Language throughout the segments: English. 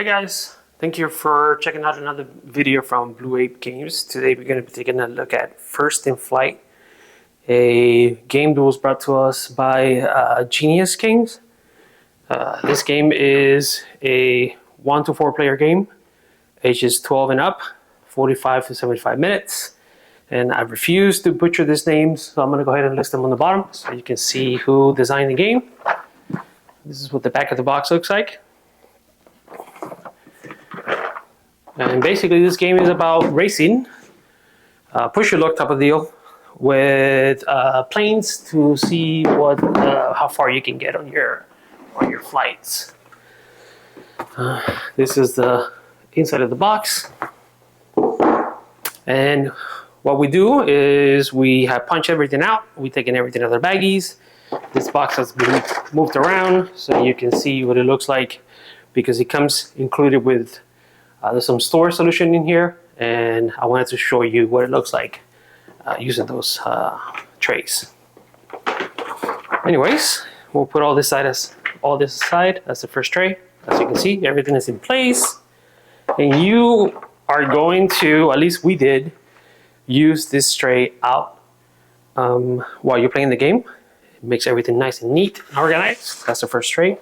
guys, thank you for checking out another video from BlueApeGames. Today we're going to be taking a look at First in Flight, a game that was brought to us by Genius Games. This game is a 1 to 4 player game, ages 12 and up, 45 to 75 minutes. And I refuse to butcher these names, so I'm going to go ahead and list them on the bottom so you can see who designed the game. This is what the back of the box looks like. And basically this game is about racing, push your luck type of deal, with planes to see how far you can get on your flights. This is the inside of the box, and what we do is we have punched everything out. We taken everything out of the baggies. This box has been moved around so you can see what it looks like, because it comes included with there's some storage solution in here, and I wanted to show you what it looks like using those trays. Anyways, we'll put all this aside as the first tray. As you can see, everything is in place, and you are going to, at least we did, use this tray out while you're playing the game. It makes everything nice and neat and organized. That's the first tray.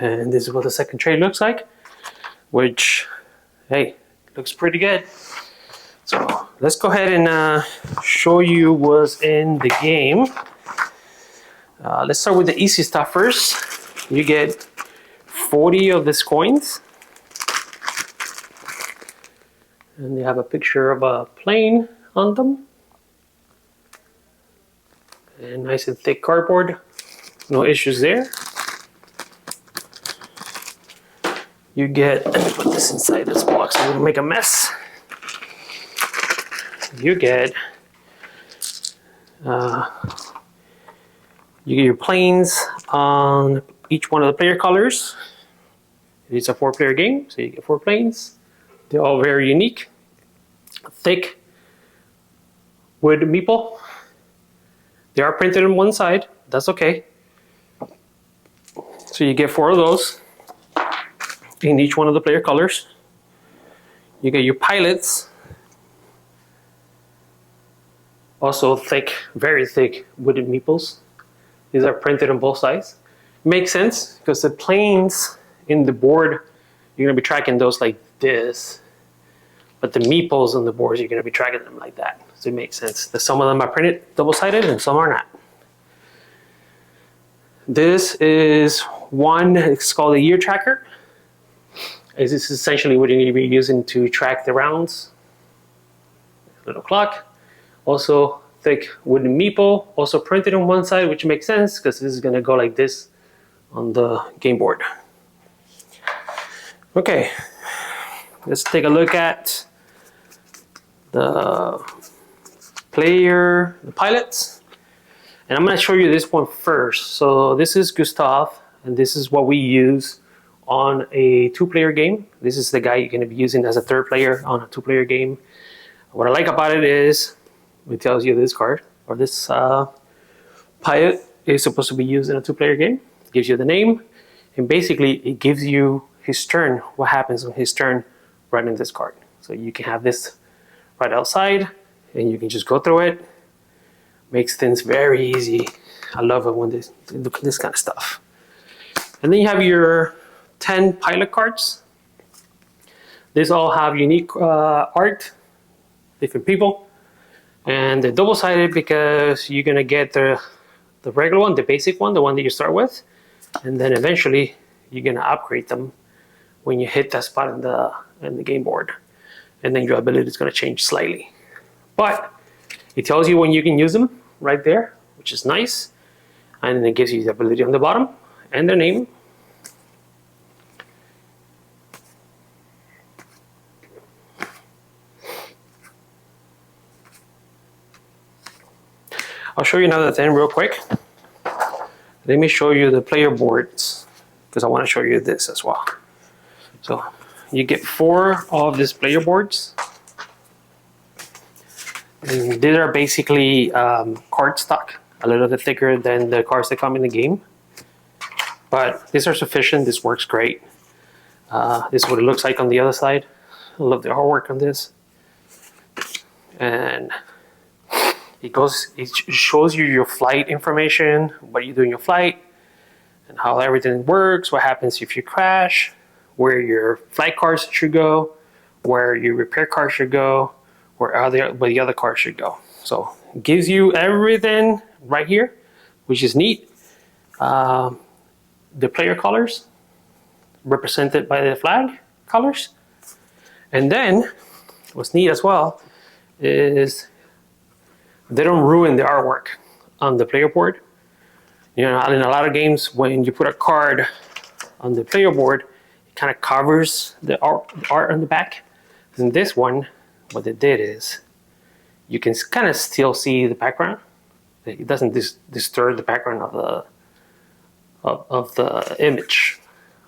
And this is what the second tray looks like, which, hey, looks pretty good. So let's go ahead and show you what's in the game. Let's start with the easy stuff first. You get 40 of these coins. And they have a picture of a plane on them. And nice and thick cardboard. No issues there. You get, let me put this inside this box so we don't make a mess. You get your planes on each one of the player colors. It's a 4-player game, so you get 4 planes. They're all very unique. Thick wood meeple. They are printed on one side. That's okay. So you get 4 of those in each one of the player colors. You get your pilots, also thick, very thick wooden meeples. These are printed on both sides. Makes sense because the planes in the board, you're gonna be tracking those like this, but the meeples on the boards, you're gonna be tracking them like that. So it makes sense that some of them are printed double-sided and some are not. This is one, it's called a year tracker. This is essentially what you're going to be using to track the rounds. Little clock. Also thick wooden meeple, also printed on one side, which makes sense because this is going to go like this on the game board. Okay, let's take a look at the pilots. And I'm going to show you this one first. So this is Gustav, and this is what we use on a 2-player game. This is the guy you're going to be using as a 3rd player on a 2-player game. What I like about it is it tells you this card, or this pilot is supposed to be used in a 2-player game. It gives you the name, and basically it gives you his turn, what happens on his turn right in this card. So you can have this right outside, and you can just go through it. Makes things very easy. I love it when they look at this kind of stuff. And then you have your 10 pilot cards. These all have unique art, different people, and they're double-sided because you're gonna get the regular one, the basic one, the one that you start with, and then eventually you're gonna upgrade them when you hit that spot in the game board, and then your ability is gonna change slightly. But it tells you when you can use them right there, which is nice, and then it gives you the ability on the bottom and their name. I'll show you now that then real quick. Let me show you the player boards, because I want to show you this as well. So you get 4 of these player boards. And these are basically cardstock, a little bit thicker than the cards that come in the game. but these are sufficient. This works great. This is what it looks like on the other side. I love the artwork on this. And it shows you your flight information, what you do in your flight, and how everything works, what happens if you crash, where your flight cars should go, where your repair car should go, where the other car should go. So it gives you everything right here, which is neat. The player colors represented by the flag colors. And then what's neat as well is they don't ruin the artwork on the player board. You know, in a lot of games, when you put a card on the player board, it kind of covers the art on the back. In this one, what they did is you can kind of still see the background. It doesn't disturb the background of the image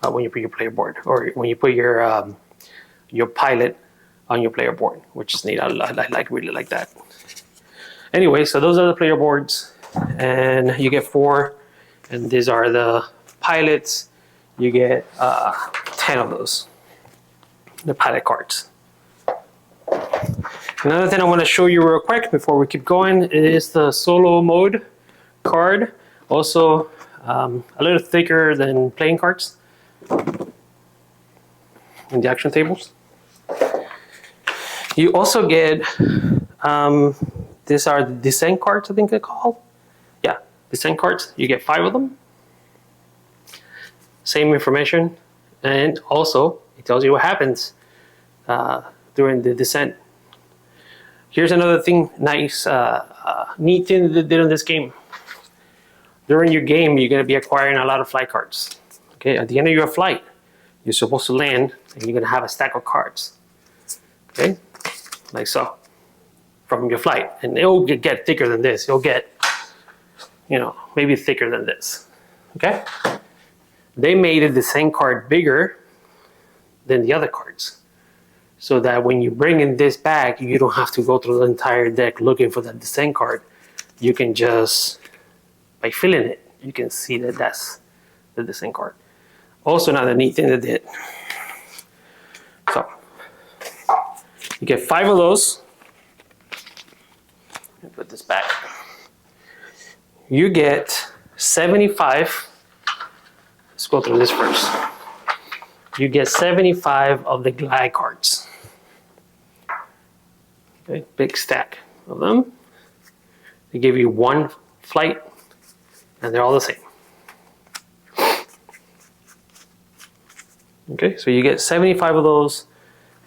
when you put your player board, or when you put your pilot on your player board, which is neat. I really like that. Anyway, so those are the player boards, and you get 4, and these are the pilots. You get 10 of those, the pilot cards. Another thing I want to show you real quick before we keep going is the solo mode card. Also a little thicker than playing cards in the action tables. You also get these are the descent cards, I think they're called. Yeah, descent cards. You get 5 of them. Same information, and also it tells you what happens during the descent. Here's another thing, nice, neat thing that they did in this game. During your game, you're going to be acquiring a lot of flight cards. Okay, at the end of your flight, you're supposed to land, and you're going to have a stack of cards. Okay, like so, from your flight, and it'll get thicker than this. It'll get, you know, maybe thicker than this. Okay, they made the same card bigger than the other cards, so that when you bring in this bag, you don't have to go through the entire deck looking for that descent card. You can just, by filling it, you can see that that's the descent card. Also, another neat thing they did. So, you get 5 of those. Let me put this back. You get 75. Let's go through this first. You get 75 of the glide cards. Okay, big stack of them. They give you 1 flight, and they're all the same. Okay, so you get 75 of those,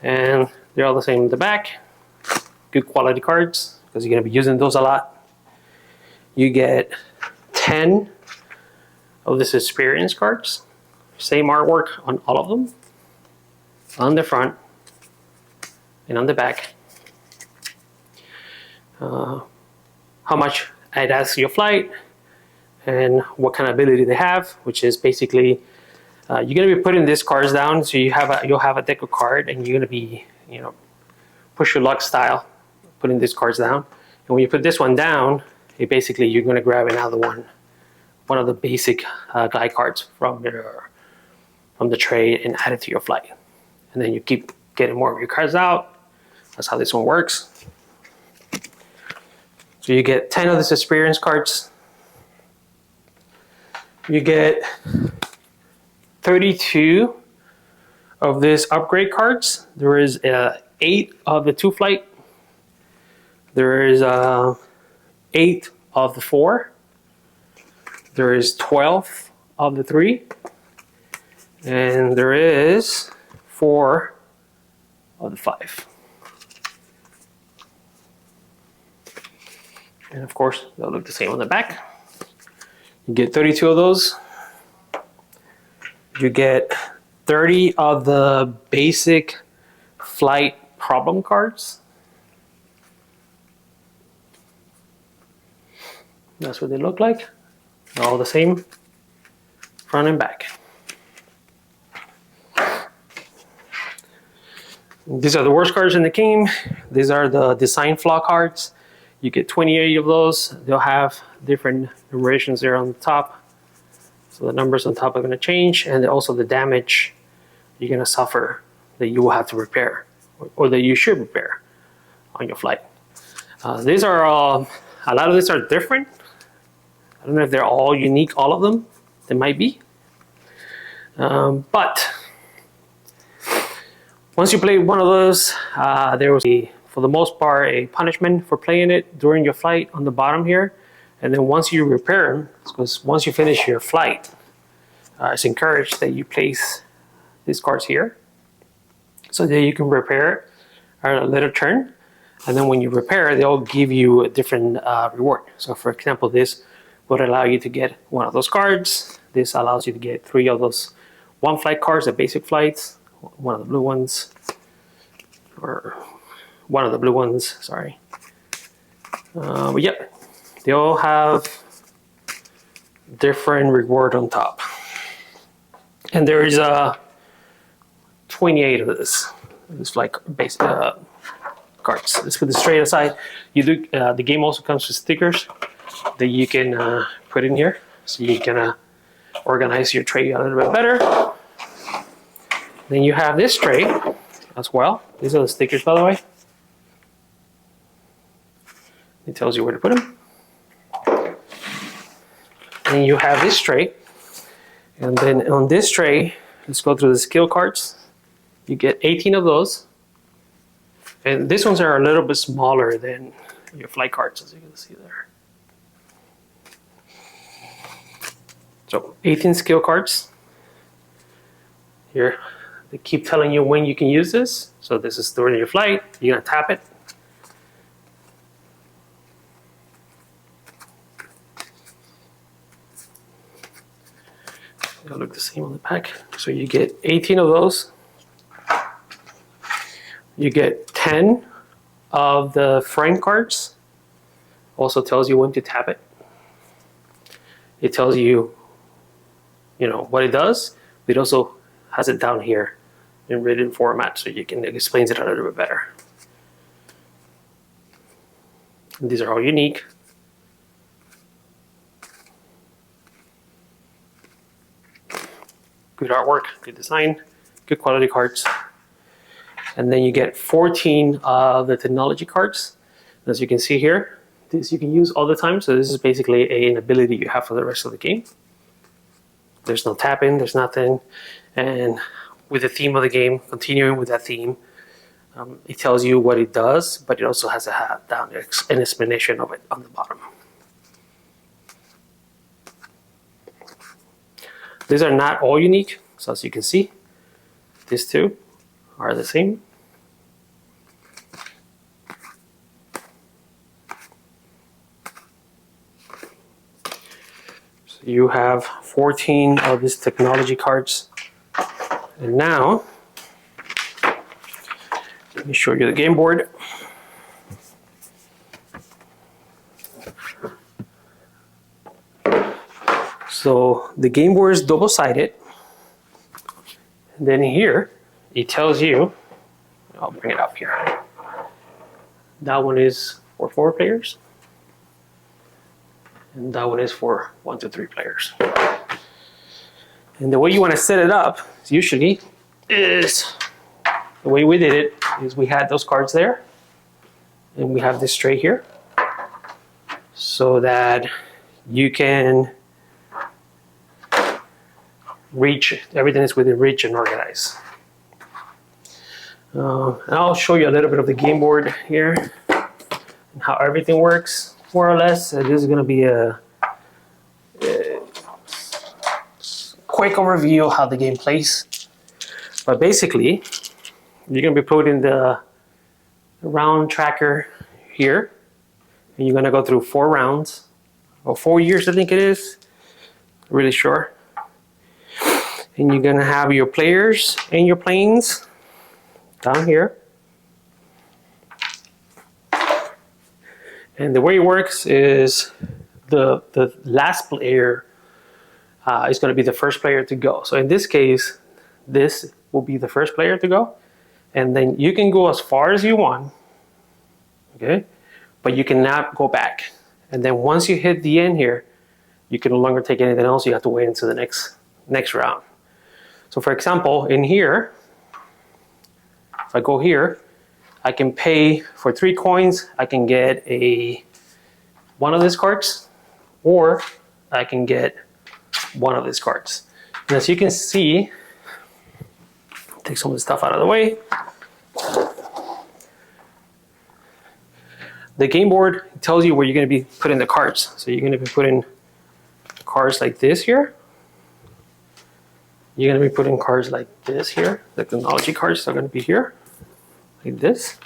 and they're all the same in the back. Good quality cards, because you're going to be using those a lot. You get 10 of this experience cards. Same artwork on all of them, on the front and on the back. How much it adds to your flight, and what kind of ability they have, which is basically you're going to be putting these cards down. So you'll have a deck of cards, and you're going to be, you know, push your luck style, putting these cards down. And when you put this one down, basically you're going to grab another one of the basic glide cards from the tray, and add it to your flight. And then you keep getting more of your cards out. That's how this one works. So you get 10 of these experience cards. You get 32 of these upgrade cards. There is 8 of the 2 flight. There is 8 of the 4. There is 12 of the 3. And there is 4 of the 5. And of course, they'll look the same on the back. You get 32 of those. You get 30 of the basic flight problem cards. That's what they look like. They're all the same, front and back. These are the worst cards in the game. These are the design flaw cards. You get 28 of those. They'll have different numerations there on the top. So the numbers on top are going to change, and also the damage you're going to suffer that you will have to repair, or that you should repair on your flight. These are a lot of these are different. I don't know if they're all unique, all of them. They might be. But once you play one of those, there was, for the most part, a punishment for playing it during your flight on the bottom here. And then once you repair them, because once you finish your flight, it's encouraged that you place these cards here so that you can repair it at a later turn. And then when you repair, they'll give you a different reward. So for example, this would allow you to get one of those cards. This allows you to get 3 of those one flight cards, the basic flights, one of the blue ones, or one of the blue ones, sorry. But yeah, they all have different reward on top. And there is 28 of this flight base cards. Let's put this straight aside. You do the game also comes with stickers that you can put in here, so you can organize your tray a little bit better. Then you have this tray as well. These are the stickers, by the way. It tells you where to put them. And you have this tray. And then on this tray, let's go through the skill cards. You get 18 of those. And these ones are a little bit smaller than your flight cards, as you can see there. So 18 skill cards. Here, they keep telling you when you can use this. So this is during your flight. You're gonna tap it. It'll look the same on the pack. So you get 18 of those. You get 10 of the frame cards. Also tells you when to tap it. It tells you, what it does. It also has it down here in written format, so you can explain it a little bit better. And these are all unique. Good artwork, good design, good quality cards. And then you get 14 of the technology cards. As you can see here, this you can use all the time. So this is basically an ability you have for the rest of the game. There's no tapping, there's nothing. And with the theme of the game, continuing with that theme, it tells you what it does, but it also has an explanation of it on the bottom. These are not all unique, so as you can see, these two are the same. So you have 14 of these technology cards. And now, let me show you the game board. So the game board is double-sided. Then here, it tells you, I'll bring it up here. That one is for 4 players. And that one is for 1 to 3 players. And the way you want to set it up, usually, is the way we did it is we had those cards there. And we have this tray here. So that you can reach, everything is within reach and organize. And I'll show you a little bit of the game board here and how everything works, more or less. This is going to be a quick overview of how the game plays. But basically, you're going to be putting the round tracker here, and you're going to go through 4 rounds, or 4 years, I think it is. Really sure. And you're going to have your players and your planes down here. And the way it works is the last player is going to be the first player to go. So in this case, this will be the first player to go. And then you can go as far as you want, okay? But you cannot go back. And then once you hit the end here, you can no longer take anything else. You have to wait until the next round. So for example, in here, if I go here, I can pay for 3 coins. I can get one of these cards, or I can get one of these cards. And as you can see, take some of the stuff out of the way. The game board tells you where you're going to be putting the cards. So you're going to be putting cards like this here. You're going to be putting cards like this here. The technology cards are going to be here, like this.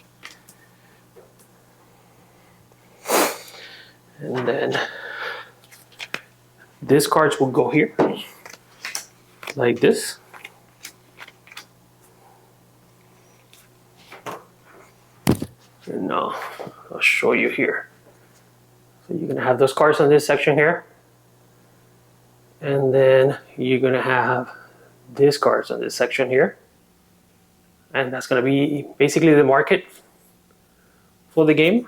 And then these cards will go here, like this. And I'll show you here. So you're gonna have those cards on this section here. And then you're gonna have these cards on this section here. And that's gonna be basically the market for the game.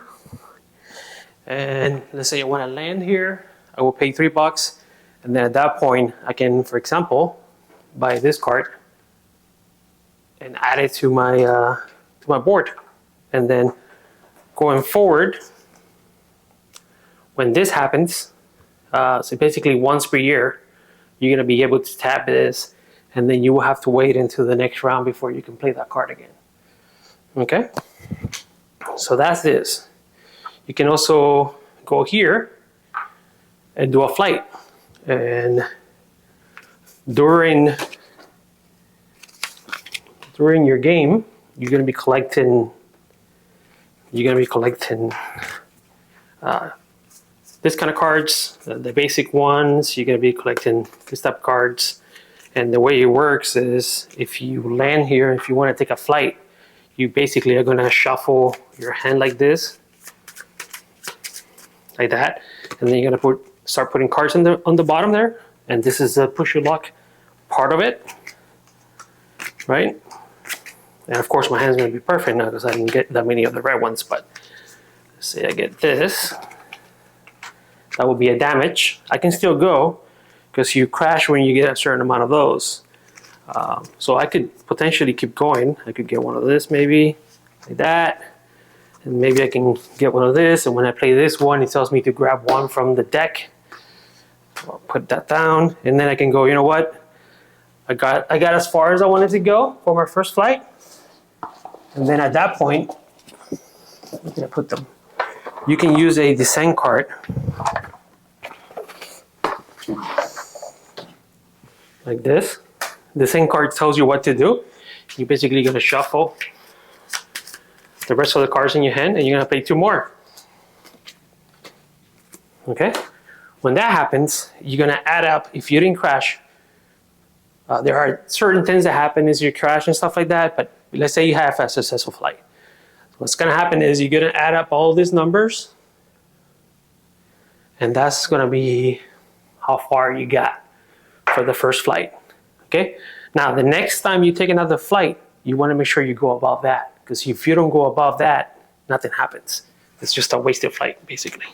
And let's say I wanna land here, I will pay $3. And then at that point, I can, for example, buy this card and add it to my board. And then going forward, when this happens, so basically once per year, you're going to be able to tap this, and then you will have to wait until the next round before you can play that card again. Okay? So that's this. You can also go here and do a flight. And during your game, you're going to be collecting this kind of cards, the basic ones. You're going to be collecting this type of cards. And the way it works is, if you land here, if you want to take a flight, you basically are going to shuffle your hand like this, like that, and then you're going to start putting cards on the bottom there. And this is the push your luck part of it, right? And of course my hand's going to be perfect now because I didn't get that many of the red ones. But let's say I get this, that will be a damage. I can still go because you crash when you get a certain amount of those. So I could potentially keep going. I could get one of this maybe, like that. And maybe I can get one of this. And when I play this one, it tells me to grab one from the deck. I'll put that down. And then I can go, you know what? I got as far as I wanted to go for my first flight. And then at that point, I'm gonna put them. You can use a descent card. Like this. The descent card tells you what to do. You're basically gonna shuffle the rest of the cards in your hand, and you're gonna play 2 more. Okay? When that happens, you're gonna add up. If you didn't crash, there are certain things that happen as you crash and stuff like that, but let's say you have a successful flight. What's gonna happen is you're gonna add up all these numbers, and that's gonna be how far you got for the first flight. Okay? Now, the next time you take another flight, you wanna make sure you go above that. Because if you don't go above that, nothing happens. It's just a wasted flight, basically.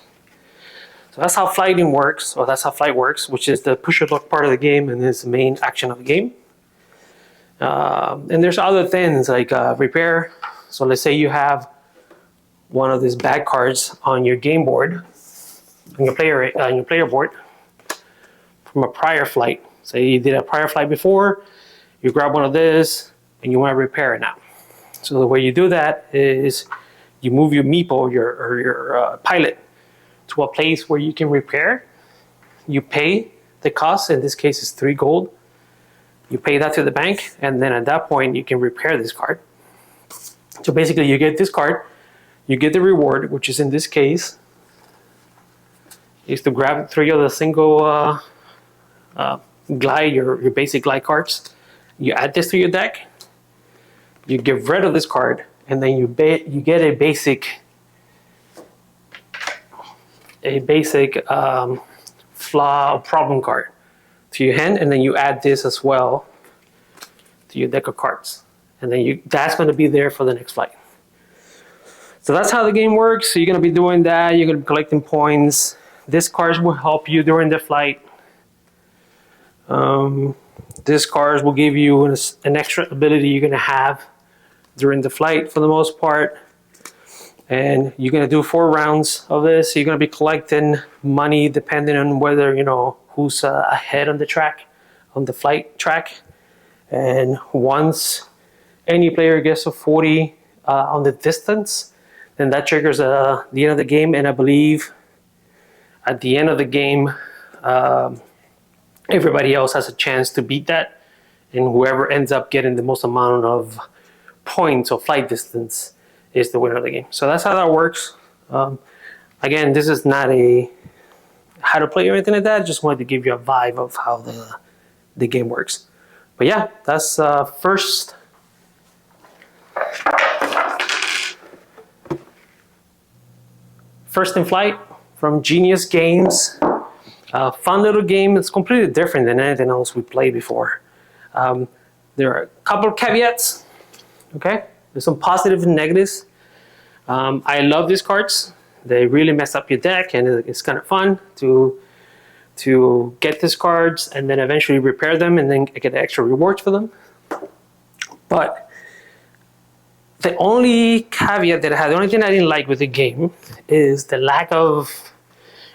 So that's how flighting works, or that's how flight works, which is the push your luck part of the game and is the main action of the game. And there's other things like repair. So let's say you have one of these bad cards on your game board, on your player board, from a prior flight. Say you did a prior flight before, you grab one of this, and you want to repair it now. So the way you do that is you move your meeple, your pilot, to a place where you can repair. You pay the cost, in this case is 3 gold. You pay that to the bank, and then at that point you can repair this card. So basically you get this card, you get the reward, which is in this case, is to grab 3 of the single glide, your basic glide cards. You add this to your deck, you get rid of this card, and then you get a basic flaw problem card to your hand, and then you add this as well to your deck of cards, and then that's going to be there for the next flight. So that's how the game works. So you're going to be doing that. You're going to be collecting points. these cards will help you during the flight. These cards will give you an extra ability you're going to have during the flight for the most part. And you're going to do 4 rounds of this. You're going to be collecting money depending on whether, you know, who's ahead on the track, on the flight track. And once any player gets to 40 on the distance, then that triggers the end of the game. And I believe at the end of the game, everybody else has a chance to beat that. And whoever ends up getting the most amount of points or flight distance is the winner of the game. So that's how that works. Again, this is not a how to play or anything like that. I just wanted to give you a vibe of how the game works. But yeah, that's first in Flight from Genius Games. Fun little game. It's completely different than anything else we played before. There are a couple of caveats. Okay, there's some positives and negatives. I love these cards. They really mess up your deck, and it's kind of fun to get these cards and then eventually repair them and then get extra rewards for them. But the only caveat that I had, the only thing I didn't like with the game is the lack of,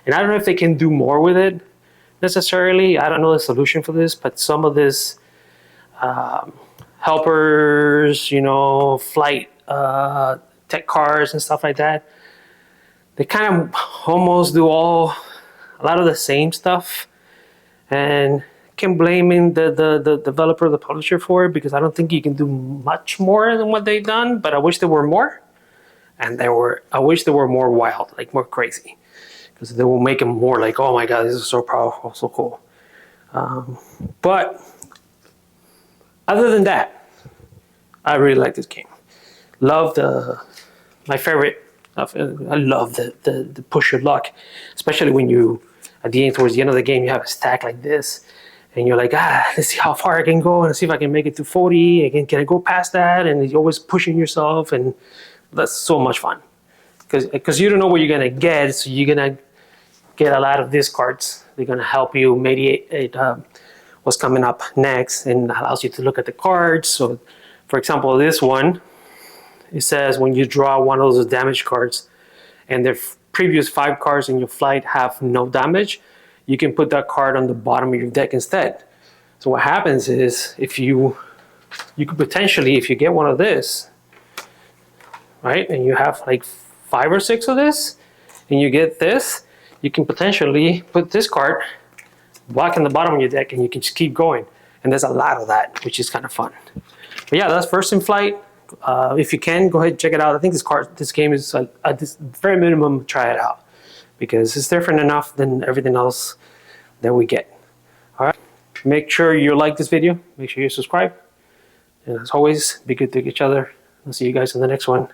and I don't know if they can do more with it necessarily. I don't know the solution for this, but some of this helpers, you know, flight tech cards and stuff like that, they kind of almost do a lot of the same stuff, and can blame the developer, the publisher for it, because I don't think you can do much more than what they've done. But I wish there were more, and I wish there were more wild, like more crazy, because they will make them more like, oh my god, this is so powerful, so cool. But other than that, I really like this game. Love my favorite. I love the push your luck, especially when you towards the end of the game you have a stack like this, and you're like, let's see how far I can go and see if I can make it to 40. Again, can I go past that? And you're always pushing yourself, and that's so much fun because you don't know what you're gonna get, so you're gonna get a lot of these cards. They're gonna help you mediate what's coming up next, and allows you to look at the cards. So, for example, this one. It says when you draw one of those damage cards and the previous 5 cards in your flight have no damage, you can put that card on the bottom of your deck instead. So what happens is if you could potentially, if you get one of this, right, and you have like 5 or 6 of this, and you get this, you can potentially put this card back in the bottom of your deck and you can just keep going. And there's a lot of that, which is kind of fun. But yeah, that's First in Flight. If you can, go ahead and check it out. I think this game is at this very minimum, try it out, because it's different enough than everything else that we get. All right, make sure you like this video, make sure you subscribe, and as always, be good to each other. I'll see you guys in the next one.